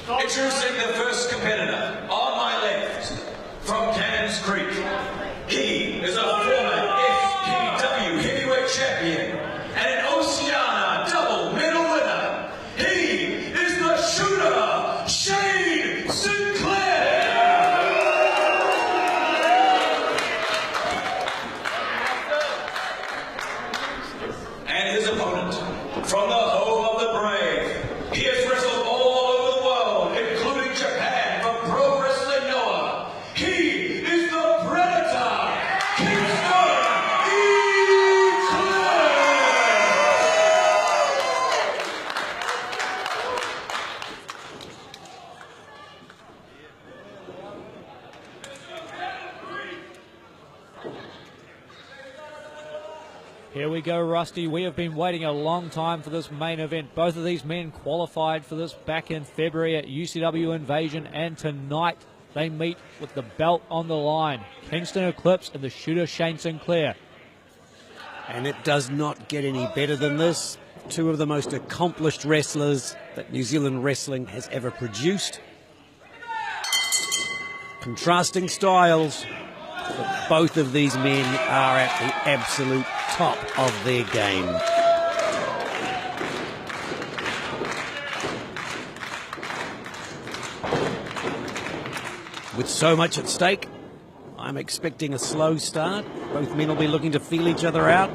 Introducing the first competitor, on my left, from Cannons Creek. He is a former FPW heavyweight champion and an Oceania double medal winner. He is the shooter, Shane Sinclair. And his opponent, from the home of the brave, he has wrestled all over the world, including Japan, from Pro Wrestling Noah. He is the Predator, Kingston, Eclipse. Here we go, Rusty. We have been waiting a long time for this main event. Both of these men qualified for this back in February at UCW Invasion, and tonight they meet with the belt on the line. Kingston Eclipse and the shooter Shane Sinclair. And it does not get any better than this. Two of the most accomplished wrestlers that New Zealand wrestling has ever produced. Contrasting styles, but both of these men are at the absolute top of their game. With so much at stake, I'm expecting a slow start. Both men will be looking to feel each other out.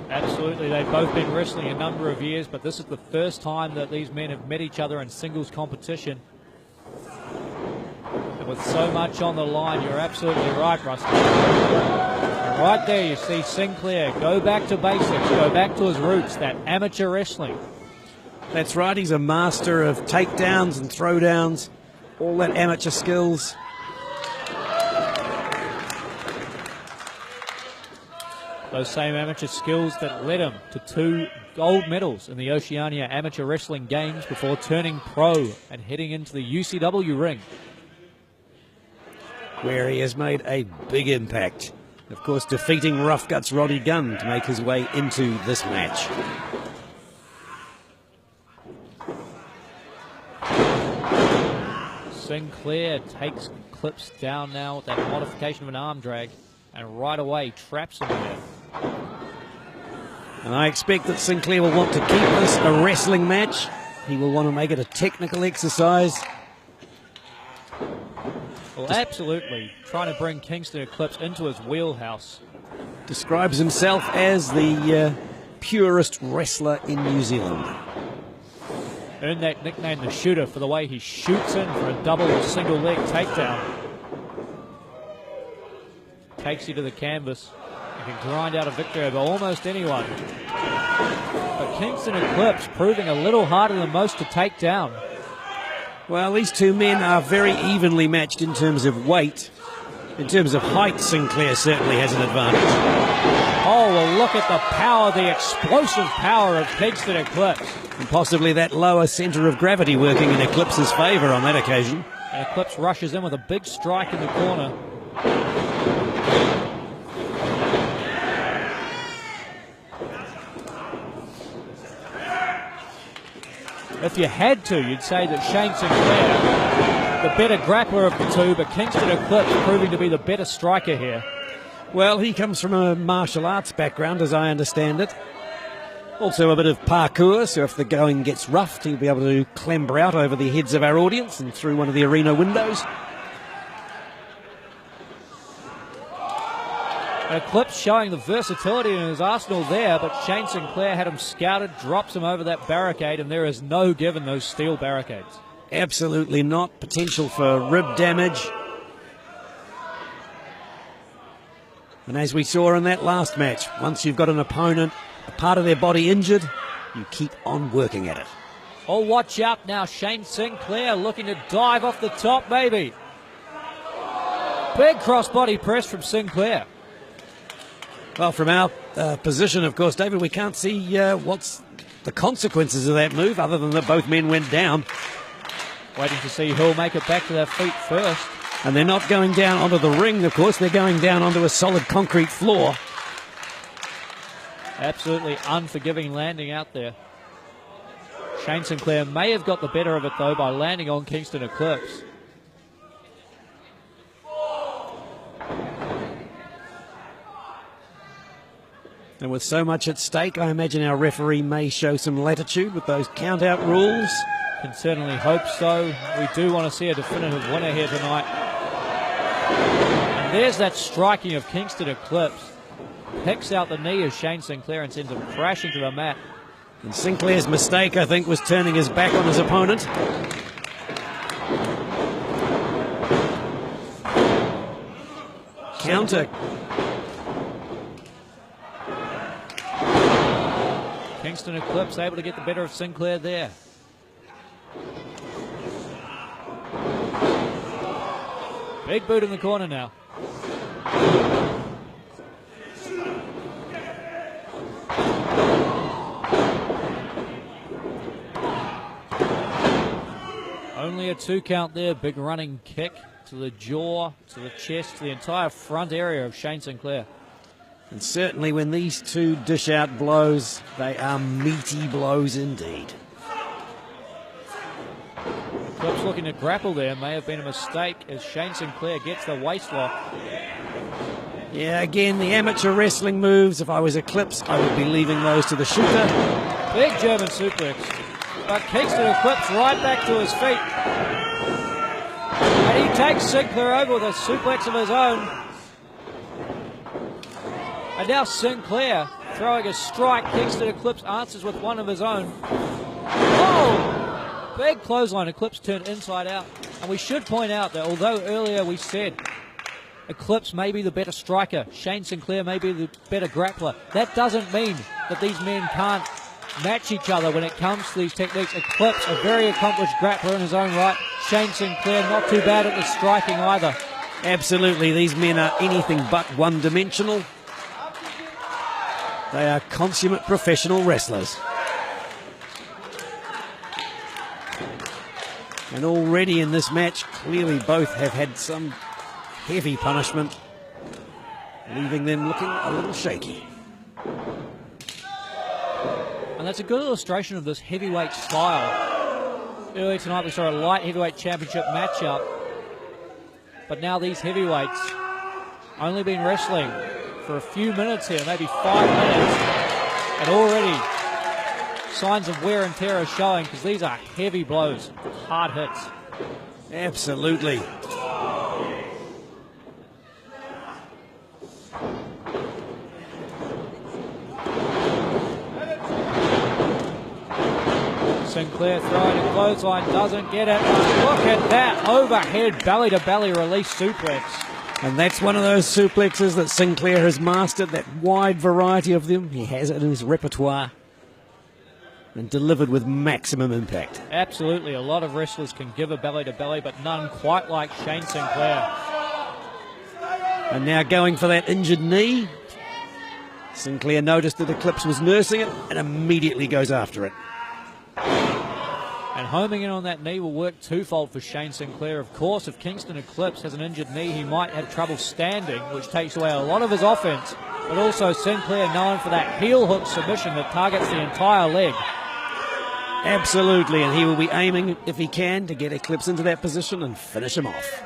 Absolutely, they've both been wrestling a number of years, but this is the first time that these men have met each other in singles competition. And with so much on the line, you're absolutely right, Rusty. And right there you see Sinclair go back to basics, go back to his roots, that amateur wrestling. That's right, he's a master of takedowns and throwdowns, all that amateur skills. Those same amateur skills that led him to 2 gold medals in the Oceania Amateur Wrestling Games before turning pro and heading into the UCW ring, where he has made a big impact. Of course, defeating Rough Guts Roddy Gunn to make his way into this match. Sinclair takes Eclipse down now with that modification of an arm drag, and right away traps him there. And I expect that Sinclair will want to keep this a wrestling match. He will want to make it a technical exercise. Well, absolutely, trying to bring Kingston Eclipse into his wheelhouse. Describes himself as the purest wrestler in New Zealand. Earned that nickname, the shooter, for the way he shoots in for a double or single leg takedown. Takes you to the canvas. You can grind out a victory over almost anyone. But Kingston Eclipse proving a little harder than most to take down. Well, these two men are very evenly matched in terms of weight. In terms of height, Sinclair certainly has an advantage. Oh, well, look at the power, the explosive power of Kingston Eclipse. And possibly that lower centre of gravity working in Eclipse's favour on that occasion. And Eclipse rushes in with a big strike in the corner. If you had to, you'd say that Shane Sinclair, the better grappler of the two, but Kingston Eclipse proving to be the better striker here. Well, he comes from a martial arts background, as I understand it. Also a bit of parkour, so if the going gets rough, he'll be able to clamber out over the heads of our audience and through one of the arena windows. Eclipse showing the versatility in his arsenal there, but Shane Sinclair had him scouted, drops him over that barricade, and there is no give in those steel barricades. Absolutely not. Potential for rib damage. And as we saw in that last match, once you've got an opponent, a part of their body injured, you keep on working at it. Oh, watch out now. Shane Sinclair looking to dive off the top, maybe. Big crossbody press from Sinclair. Well, from our position, of course, David, we can't see what's the consequences of that move, other than that both men went down. Waiting to see who'll make it back to their feet first. And they're not going down onto the ring, of course. They're going down onto a solid concrete floor. Absolutely unforgiving landing out there. Shane Sinclair may have got the better of it, though, by landing on Kingston Eclipse. And with so much at stake, I imagine our referee may show some latitude with those count-out rules. Can certainly hope so. We do want to see a definitive winner here tonight. And there's that striking of Kingston Eclipse. Picks out the knee of Shane Sinclair and sends him crashing to the mat. And Sinclair's mistake, I think, was turning his back on his opponent. Counter. Kingston Eclipse able to get the better of Sinclair there. Big boot in the corner now. Only a 2 count there. Big running kick to the jaw, to the chest, to the entire front area of Shane Sinclair. And certainly when these two dish out blows, they are meaty blows indeed. Eclipse looking to grapple there. May have been a mistake as Shane Sinclair gets the waist lock. Yeah, again, the amateur wrestling moves. If I was Eclipse, I would be leaving those to the shooter. Big German suplex. But Kingston Eclipse right back to his feet. And he takes Sinclair over with a suplex of his own. And now Sinclair throwing a strike. Kingston Eclipse answers with one of his own. Oh! Big clothesline. Eclipse turned inside out. And we should point out that although earlier we said Eclipse may be the better striker, Shane Sinclair may be the better grappler, that doesn't mean that these men can't match each other when it comes to these techniques. Eclipse, a very accomplished grappler in his own right. Shane Sinclair, not too bad at the striking either. Absolutely, these men are anything but one-dimensional. They are consummate professional wrestlers. And already in this match, clearly both have had some heavy punishment, leaving them looking a little shaky. And that's a good illustration of this heavyweight style. Earlier tonight we saw a light heavyweight championship matchup, but now these heavyweights only been wrestling for a few minutes here, maybe 5 minutes, and already signs of wear and tear are showing because these are heavy blows, hard hits. Absolutely. Sinclair throwing a clothesline, doesn't get it. Look at that overhead belly-to-belly release suplex. And that's one of those suplexes that Sinclair has mastered, that wide variety of them. He has it in his repertoire and delivered with maximum impact. Absolutely, a lot of wrestlers can give a belly-to-belly, but none quite like Shane Sinclair. And now going for that injured knee. Sinclair noticed that Eclipse was nursing it and immediately goes after it. And homing in on that knee will work twofold for Shane Sinclair. Of course, if Kingston Eclipse has an injured knee, he might have trouble standing, which takes away a lot of his offense. But also Sinclair known for that heel hook submission that targets the entire leg. Absolutely, and he will be aiming, if he can, to get Eclipse into that position and finish him off.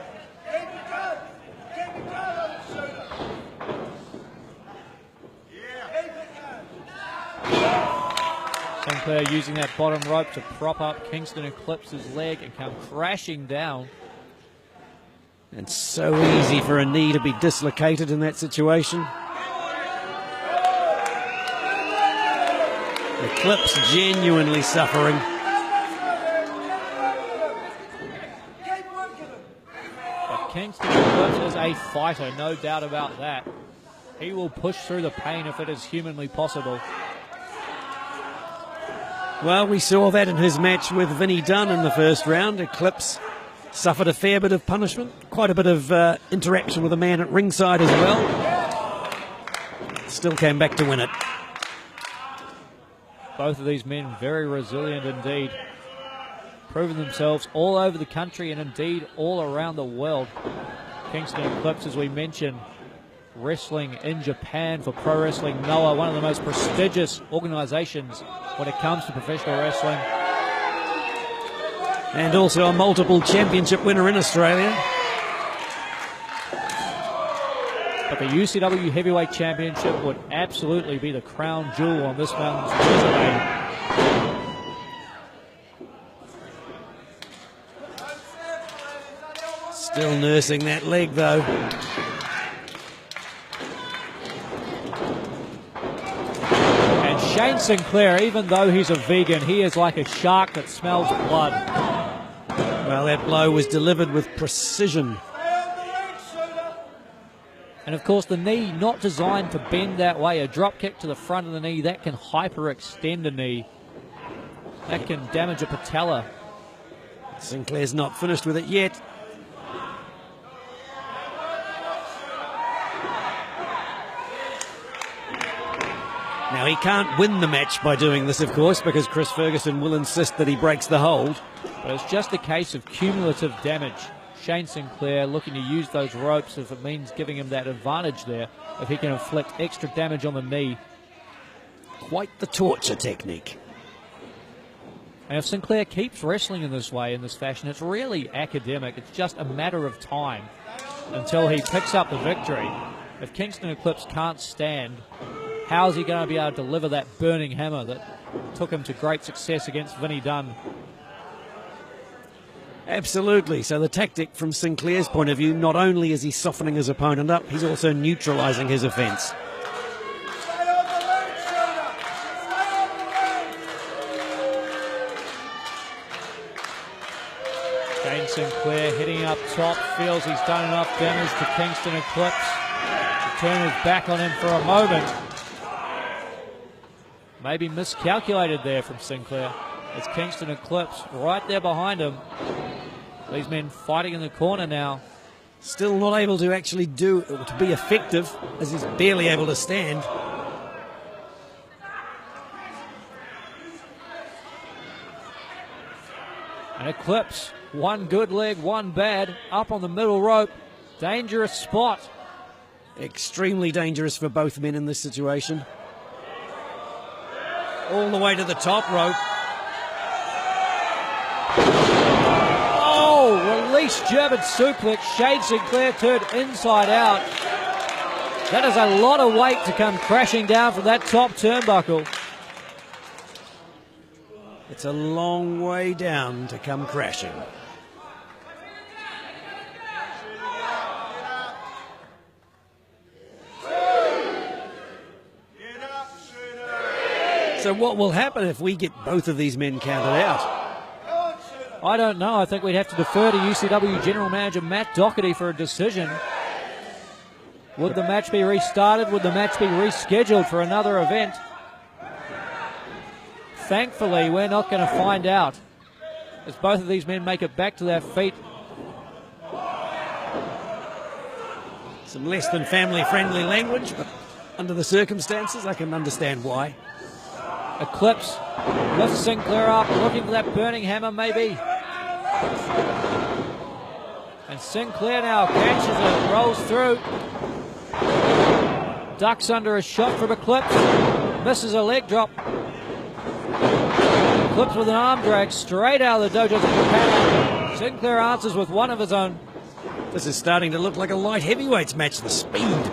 Sinclair using that bottom rope to prop up Kingston Eclipse's leg and come crashing down. And so easy for a knee to be dislocated in that situation. Eclipse genuinely suffering. But Kingston Eclipse is a fighter, no doubt about that. He will push through the pain if it is humanly possible. Well, we saw that in his match with Vinnie Dunn in the first round. Eclipse suffered a fair bit of punishment, quite a bit of interaction with a man at ringside as well. Still came back to win it. Both of these men very resilient indeed. Proven themselves all over the country and indeed all around the world. Kingston Eclipse, as we mentioned, wrestling in Japan for Pro Wrestling Noah, one of the most prestigious organizations when it comes to professional wrestling. And also a multiple championship winner in Australia. But the UCW Heavyweight Championship would absolutely be the crown jewel on this mountain's resume. Still nursing that leg, though. And Shane Sinclair, even though he's a vegan, he is like a shark that smells blood. Well, that blow was delivered with precision. And of course, the knee not designed to bend that way. A drop kick to the front of the knee, that can hyperextend a knee. That can damage a patella. Sinclair's not finished with it yet. Now, he can't win the match by doing this, of course, because Chris Ferguson will insist that he breaks the hold. But it's just a case of cumulative damage. Shane Sinclair looking to use those ropes if it means giving him that advantage there, if he can inflict extra damage on the knee. Quite the torture technique. And if Sinclair keeps wrestling in this way, in this fashion, it's really academic. It's just a matter of time until he picks up the victory. If Kingston Eclipse can't stand, how is he going to be able to deliver that burning hammer that took him to great success against Vinnie Dunn? Absolutely. So the tactic from Sinclair's point of view, not only is he softening his opponent up, he's also neutralising his offence. Shane Sinclair hitting up top, feels he's done enough damage to Kingston Eclipse to turn his back on him for a moment. Maybe miscalculated there from Sinclair. It's Kingston Eclipse right there behind him. These men fighting in the corner now. Still not able to actually to be effective, as he's barely able to stand. And Eclipse, one good leg, one bad, up on the middle rope. Dangerous spot. Extremely dangerous for both men in this situation. All the way to the top rope. Oh, release German suplex. Shane Sinclair turned inside out. That is a lot of weight to come crashing down from that top turnbuckle. It's a long way down to come crashing. So what will happen if we get both of these men counted out? I don't know. I think we'd have to defer to UCW General Manager Matt Doherty for a decision. Would the match be restarted? Would the match be rescheduled for another event? Thankfully, we're not going to find out as both of these men make it back to their feet. Some less than family-friendly language, but under the circumstances, I can understand why. Eclipse lifts Sinclair up, looking for that burning hammer, maybe. And Sinclair now catches it, rolls through. Ducks under a shot from Eclipse. Misses a leg drop. Eclipse with an arm drag straight out of the dojo to Japan. Sinclair answers with one of his own. This is starting to look like a light heavyweights match, the speed.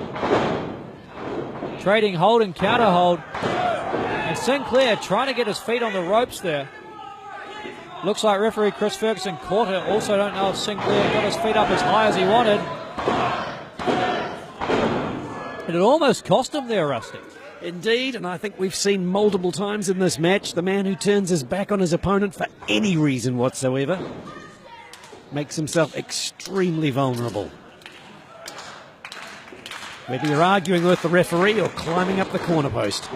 Trading hold and counter hold. And Sinclair trying to get his feet on the ropes there. Looks like referee Chris Ferguson caught it. Also don't know if Sinclair got his feet up as high as he wanted. And it almost cost him there, Rusty. Indeed, and I think we've seen multiple times in this match, the man who turns his back on his opponent for any reason whatsoever makes himself extremely vulnerable. Whether you're arguing with the referee or climbing up the corner post.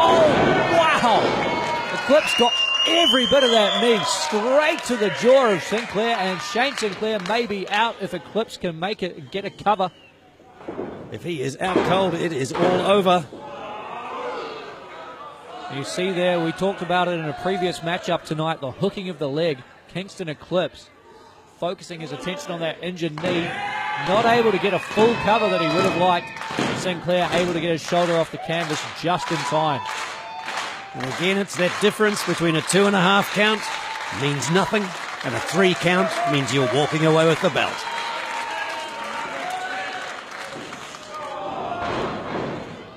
Oh, wow! Eclipse got every bit of that knee straight to the jaw of Sinclair, and Shane Sinclair may be out if Eclipse can make it and get a cover. If he is out cold, it is all over. You see there, we talked about it in a previous matchup tonight, the hooking of the leg. Kingston Eclipse focusing his attention on that injured knee. Not able to get a full cover that he would have liked. Sinclair able to get his shoulder off the canvas just in time. And again, it's that difference between a 2.5 count means nothing, and a 3 count means you're walking away with the belt.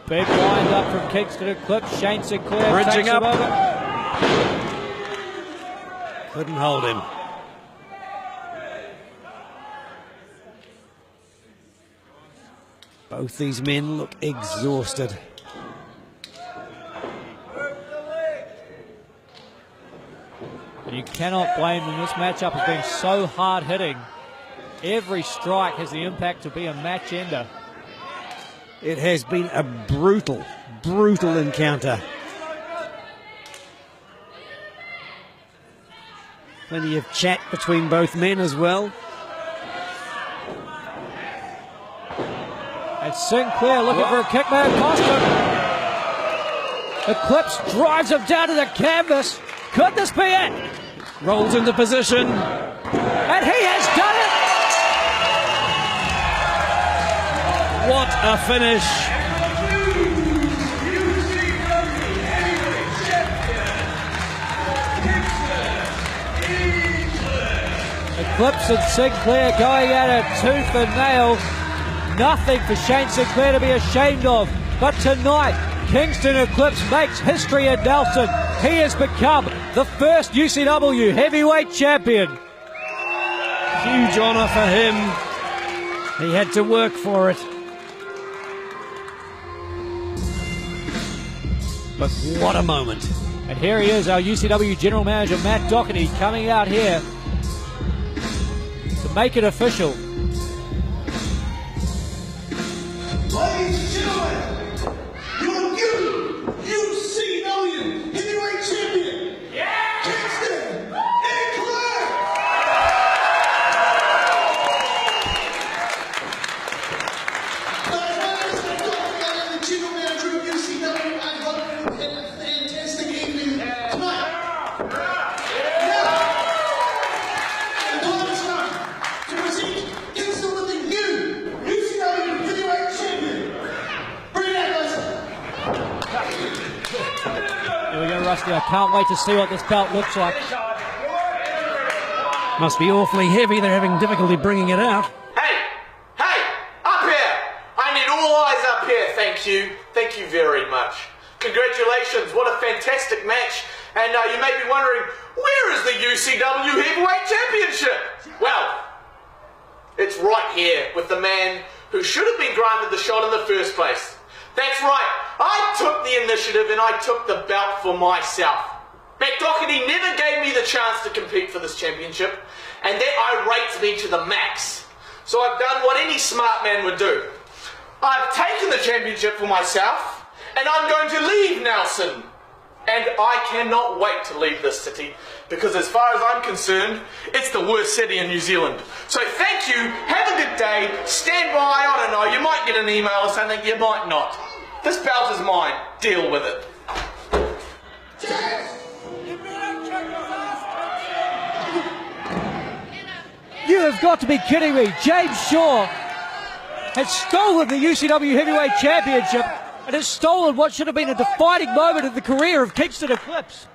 Big wind up from Kingston Eclipse. Shane Sinclair Bridging takes him up. over. Couldn't hold him. Both these men look exhausted. And you cannot blame them. This matchup has been so hard hitting. Every strike has the impact to be a match ender. It has been a brutal, brutal encounter. Plenty of chat between both men as well. And Sinclair looking for a kick, may have cost him. Eclipse drives him down to the canvas. Could this be it? Rolls into position. And he has done it! What a finish. Eclipse and Sinclair going at it tooth and nail. Nothing for Shane Sinclair to be ashamed of. But tonight, Kingston Eclipse makes history at Nelson. He has become the first UCW heavyweight champion. Huge honour for him. He had to work for it. But what a moment. And here he is, our UCW General Manager, Matt Doherty, coming out here to make it official. Ladies and gentlemen, your new UCW heavyweight champion, Kingston Eclipse! My name is Matt Doherty. I am the general manager of UCW. I hope you had a fantastic evening tonight. Now, the time is come to present Kingston with the new UCW heavyweight champion. Bring it out, guys. Here we go, Rusty. I can't wait to see what this belt looks like. Must be awfully heavy. They're having difficulty bringing it out. Hey, up here! I need all eyes up here, thank you. Thank you very much. Congratulations, what a fantastic match. And you may be wondering, where is the UCW Heavyweight Championship? Well, it's right here with the man who should have been granted the shot in the first place. That's right, I took the initiative and I took the belt for myself. Matt Doherty never gave me the chance to compete for this championship, and that irates me to the max. So I've done what any smart man would do. I've taken the championship for myself, and I'm going to leave Nelson. And I cannot wait to leave this city, because as far as I'm concerned, it's the worst city in New Zealand. So thank you, have a good day, stand by, I don't know, you might get an email or something, you might not. This belt is mine, deal with it. You have got to be kidding me. James Shaw has stolen the UCW Heavyweight Championship and has stolen what should have been a defining moment in the career of Kingston Eclipse.